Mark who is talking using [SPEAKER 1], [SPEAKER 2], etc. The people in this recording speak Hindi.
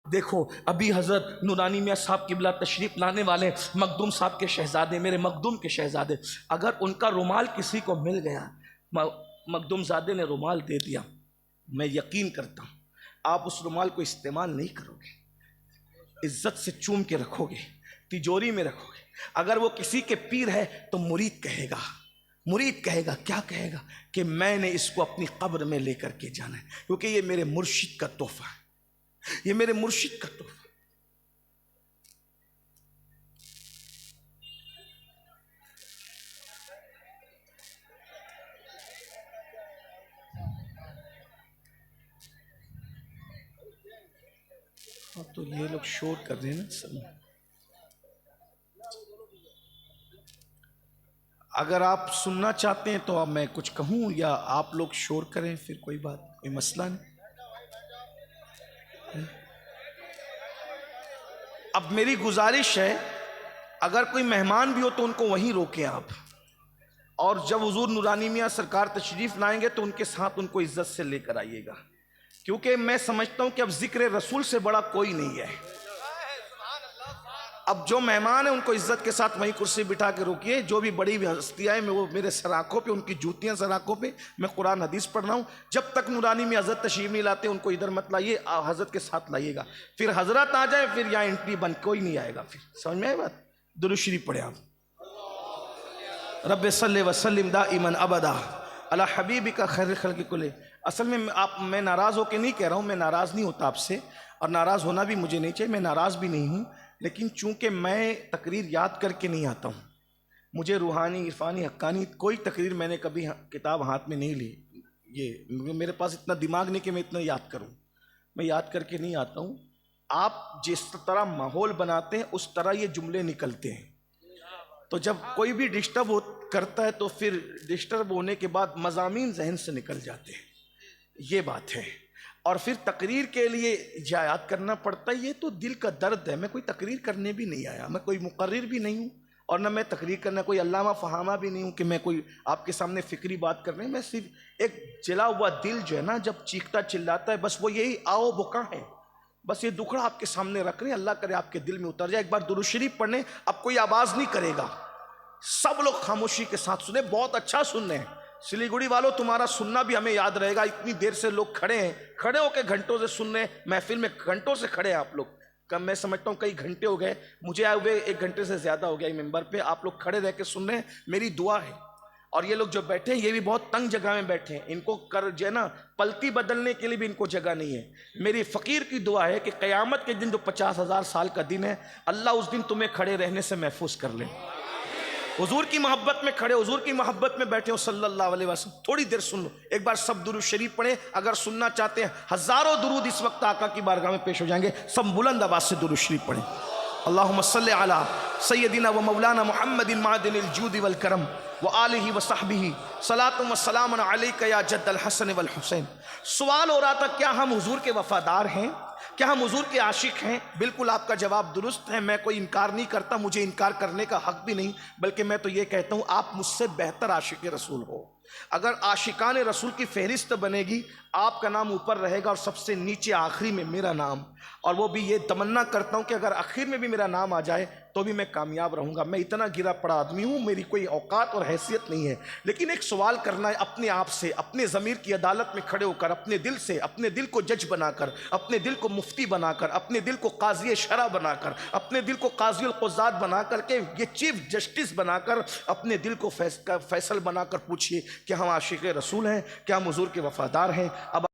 [SPEAKER 1] देखो अभी हज़रत नूरानी मियाँ साहब किबला तशरीफ़ लाने वाले मखदूम साहब के शहज़ादे, मेरे मखदूम के शहज़ादे, अगर उनका रुमाल किसी को मिल गया, मखदूम ज़ादे ने रुमाल दे दिया, मैं यकीन करता हूँ आप उस रुमाल को इस्तेमाल नहीं करोगे, इज्जत से चूम के रखोगे, तिजोरी में रखोगे। अगर वो किसी के पीर है तो मुरीद कहेगा, मुरीद कहेगा, क्या कहेगा कि मैंने इसको अपनी कब्र में लेकर के जाना है, क्योंकि ये मेरे मुर्शिद का तोहफा है, ये मेरे मुर्शिद का तोहफा। तो ये लोग शोर कर रहे हैं ना सब। अगर आप सुनना चाहते हैं तो अब मैं कुछ कहूं या आप लोग शोर करें, फिर कोई बात, कोई मसला नहीं। अब मेरी गुजारिश है, अगर कोई मेहमान भी हो तो उनको वहीं रोकें आप, और जब हुजूर नूरानी मियाँ सरकार तशरीफ़ लाएंगे तो उनके साथ उनको इज्जत से लेकर आइएगा, क्योंकि मैं समझता हूं कि अब जिक्र रसूल से बड़ा कोई नहीं है। अब जो मेहमान है उनको इज्जत के साथ वहीं कुर्सी बिठा के रोकिए। जो भी बड़ी हस्तियाँ हैं, वो मेरे सराखों पे, उनकी जूतियाँ सराखों पे, मैं कुरान हदीस पढ़ रहा हूँ। जब तक नूरानी में हज़रत तशरीफ़ नहीं लाते उनको इधर मत लाइए, हज़रत के साथ लाइएगा। फिर हज़रत आ जाए फिर यहाँ एंट्री बंद, कोई नहीं आएगा। फिर समझ में आई बात? दुरूद शरीफ पढ़े आप। रब्बे सल्ले व सल्लिम दाइमन अबदा अला हबीबिका खैरुल खल्क़ि कुल्लिहिम। असल में मैं नाराज़ होकर नहीं कह रहा हूँ, मैं नाराज़ नहीं होता आपसे, और नाराज़ होना भी मुझे नहीं चाहिए, मैं नाराज़ भी नहीं हूँ। लेकिन चूंकि मैं तकरीर याद करके नहीं आता हूँ, मुझे रूहानी, इरफानी, हक्कानी कोई तकरीर मैंने कभी किताब हाथ में नहीं ली। ये मेरे पास इतना दिमाग नहीं कि मैं इतना याद करूँ, मैं याद करके नहीं आता हूँ। आप जिस तरह माहौल बनाते हैं उस तरह ये जुमले निकलते हैं। तो जब कोई भी डिस्टर्ब करता है तो फिर डिस्टर्ब होने के बाद मज़ामीन जहन से निकल जाते हैं, ये बात है। और फिर तकरीर के लिए याद करना पड़ता है, ये तो दिल का दर्द है। मैं कोई तकरीर करने भी नहीं आया, मैं कोई मुकर्रिर भी नहीं हूँ, और ना मैं तकरीर करना कोई अल्लामा फहामा भी नहीं हूँ कि मैं कोई आपके सामने फ़िक्री बात कर रहे हैं। मैं सिर्फ एक जला हुआ दिल जो है ना, जब चीखता चिल्लाता है, बस वो यही आओ बुका है, बस ये दुखड़ा आपके सामने रख रहे हैं। अल्लाह करे आपके दिल में उतर जाए। एक बार दुरूद शरीफ पढ़ने, अब कोई आवाज़ नहीं करेगा, सब लोग खामोशी के साथ सुने, बहुत अच्छा सुन रहे हैं। सिलीगुड़ी वालों, तुम्हारा सुनना भी हमें याद रहेगा। इतनी देर से लोग खड़े हैं, खड़े होकर घंटों से सुन रहे हैं, महफिल में घंटों से खड़े हैं आप लोग। कम मैं समझता हूँ कई घंटे हो गए, मुझे आए हुए 1 घंटे से ज़्यादा हो गया मेंबर पे। आप लोग खड़े रह के सुन रहे हैं, मेरी दुआ है। और ये लोग जो बैठे हैं, ये भी बहुत तंग जगह में बैठे हैं, इनको कर जो है ना पलती बदलने के लिए भी इनको जगह नहीं है। मेरी फ़कीर की दुआ है कि क़यामत के दिन जो 50,000 साल का दिन है, अल्लाह उस दिन तुम्हें खड़े रहने से महफूज कर ले। हुजूर की मोहब्बत में खड़े, हुजूर की मोहब्बत में बैठे हो सल्लल्लाहु अलैहि वसल्लम। थोड़ी देर सुन लो, एक बार सब दुरूद शरीफ पढ़े। अगर सुनना चाहते हैं, हज़ारों दुरूद इस वक्त आका की बारगाह में पेश हो जाएंगे। सब बुलंद आवाज़ से दुरूद शरीफ पढ़ें। अल्लाहुम्मा सल्लि अला सय्यदिना व मौलाना मुहम्मदिन मादिनिल जूदि वल करम व आलिहि व सहबिही सलातुम व सलामुन अलैका या जद्दल हसन वल हुसैन। सवाल हो रहा था, क्या हम हुजूर के वफादार हैं, क्या हम हुजूर के आशिक हैं? बिल्कुल आपका जवाब दुरुस्त है। मैं कोई इनकार नहीं करता, मुझे इनकार करने का हक भी नहीं, बल्कि मैं तो ये कहता हूँ आप मुझसे बेहतर आशिक रसूल हो। अगर आशिकान रसूल की फहरिस्त बनेगी, आपका नाम ऊपर रहेगा और सबसे नीचे आखिरी में मेरा नाम। और वो भी ये तमन्ना करता हूँ कि अगर आखिर में भी मेरा नाम आ जाए तो भी मैं कामयाब रहूँगा। मैं इतना गिरा पड़ा आदमी हूँ, मेरी कोई औकात और हैसियत नहीं है। लेकिन एक सवाल करना है अपने आप से, अपने ज़मीर की अदालत में खड़े होकर, अपने दिल से, अपने दिल को जज बनाकर, अपने दिल को मुफ्ती बनाकर, अपने दिल को काज़ी शरा बनाकर, अपने दिल को काज़ी क़ुज़ात बना करके, ये चीफ जस्टिस बनाकर, अपने दिल को फैसल बनाकर पूछिए कि हम आशिक़ रसूल हैं, क्या हम हुजूर के वफ़ादार हैं। अब